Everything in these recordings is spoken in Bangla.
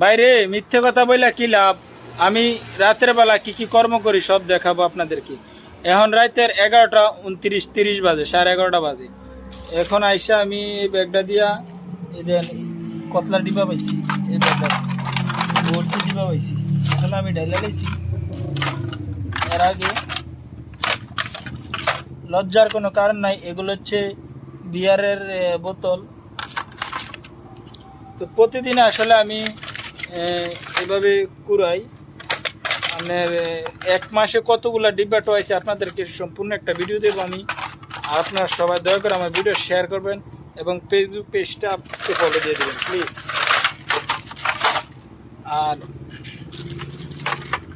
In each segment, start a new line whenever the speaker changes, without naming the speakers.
বাইরে মিথ্যে কথা বইলা কি লাভ। আমি রাতের বেলা কি কি কর্ম করি সব দেখাবো আপনাদেরকে। এখন রাতের 11:29-30 বাজে, 11:30 বাজে। এখন আইসা আমি এই ব্যাগটা দিয়া এই দেন কতলা ডিবা পাইছি, এই ব্যাগটা ভর্তি ডিবা পাইছি। এখন আমি ঢাইলা লাইছি। এর আগে লজ্জার কোনো কারণ নাই, এগুলো হচ্ছে বিয়ারের বোতল। তো প্রতিদিন আসলে আমি এভাবে কুড়াই। আপনার এক মাসে কতগুলা ডিব্বা টোয়াইছে আপনাদেরকে সম্পূর্ণ একটা ভিডিও দেবো আমি। আর আপনারা সবাই দয়া করে আমার ভিডিও শেয়ার করবেন এবং ফেসবুক পেজটা ফলো দিয়ে দেবেন প্লিজ। আর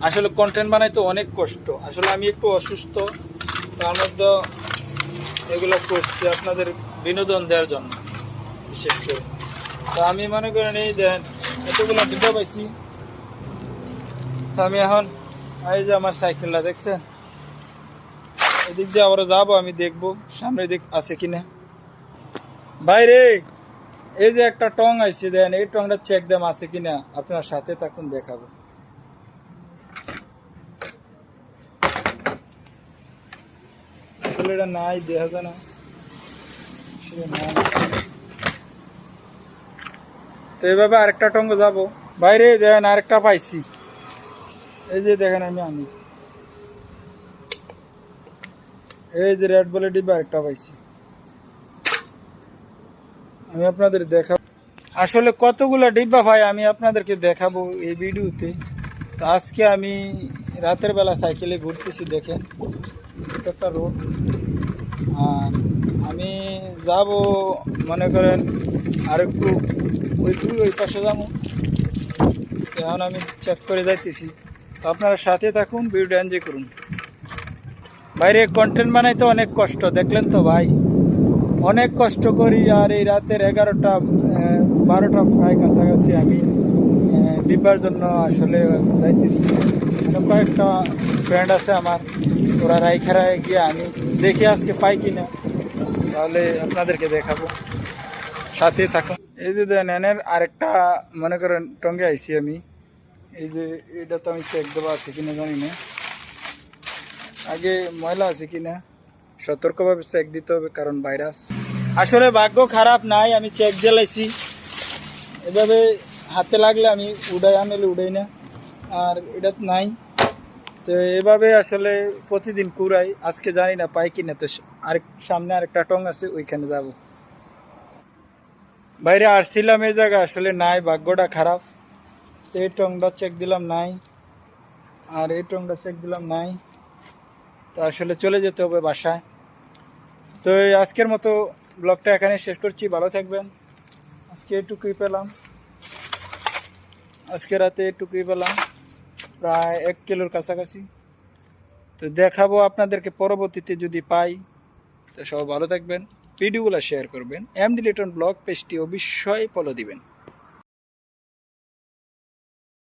আসলে কন্টেন্ট বানাইতে অনেক কষ্ট। আসলে আমি একটু অসুস্থ, তার মধ্যে এগুলো করছি আপনাদের বিনোদন দেওয়ার জন্য বিশেষ করে। তো আমি মনে করেন এই দেন এতগুলো ডিব্বা পাইছি। তো আমি এখন এই যে আমার সাইকেলটা দেখছেন, এদিক দিয়ে আবারও যাবো, আমি দেখবো সামনে দিক আছে কিনা। বাইরে এই যে একটা টং আইছে, দেন এই টংটা চেক দাম আছে কিনা, আপনার সাথে থাকুন দেখাবো। আসলে এটা নাই, দেখা যায় না। তো এইভাবে আরেকটা টঙ্গ যাবো। বাইরে দেখেন আরেকটা পাইছি, এই যে দেখেন আমি আনি এই যে রেড বলে ডিব্বা আরেকটা পাইছি, আমি আপনাদের দেখাবো। আসলে কতগুলো ডিব্বা ভাই আমি আপনাদেরকে দেখাবো এই ভিডিওতে। তো আজকে আমি রাতের বেলা সাইকেলে ঘুরতেছি, দেখেন একটা রোড। আর আমি যাব মনে করেন আর একটু ওই পাশে যাবো। এখন আমি চেক করে যাইতেছি, তো আপনারা সাথে থাকুন, ভিডিওটা এনজয় করুন। বাইরে কন্টেন্ট বানাইতে অনেক কষ্ট, দেখলেন তো ভাই, অনেক কষ্ট করি। আর এই রাতের 11টা 12টা প্রায় কাছাকাছি আমি ডিব্বার জন্য আসলে যাইতেছি। কয়েকটা ফ্রেন্ড আছে আমার, ওরা রাইখারায় গিয়ে আমি দেখি আজকে পাই কিনা, তাহলে আপনাদেরকে দেখাবো, সাথে থাকুন। এই যে দেন এনের আরেকটা মনে করেন টঙ্গে আইছি আমি। এই যে এটা তো আমি চেক দেওয়া আছে কিনা জানি না, আগে ময়লা আছে কিনা সতর্কভাবে চেক দিতে হবে, কারণ ভাইরাস। আসলে ভাগ্য খারাপ নাই, আমি চেক দিলাইছি। এভাবে হাতে লাগলে আমি উড়াই, আনলে উড়াই না, আর এটা নাই। তো এভাবে আসলে প্রতিদিন কুড়াই, আজকে জানি না পাই কিনা। তো আরেক সামনে আরেকটা টং আছে, ওইখানে যাব। বাইরে আসছিলাম এই জায়গা, আসলে নাই, ভাগ্যটা খারাপ। তো এই টংটা চেক দিলাম নাই, আর এই টংটা চেক দিলাম নাই। তো আসলে চলে যেতে হবে বাসায়। তো আজকের মতো ব্লগটা এখানে শেষ করছি, ভালো থাকবেন। আজকে এটুকুই পেলাম, আজকে রাতে এটুকুই পেলাম, প্রায় 1 কিলোর কাছাকাছি। তো দেখাবো আপনাদেরকে পরবর্তীতে যদি পাই। তো সব ভালো থাকবেন, ভিডিওগুলো শেয়ার করবেন, এমডি লিটন ব্লগ পেজটি অবশ্যই ফলো দিবেন।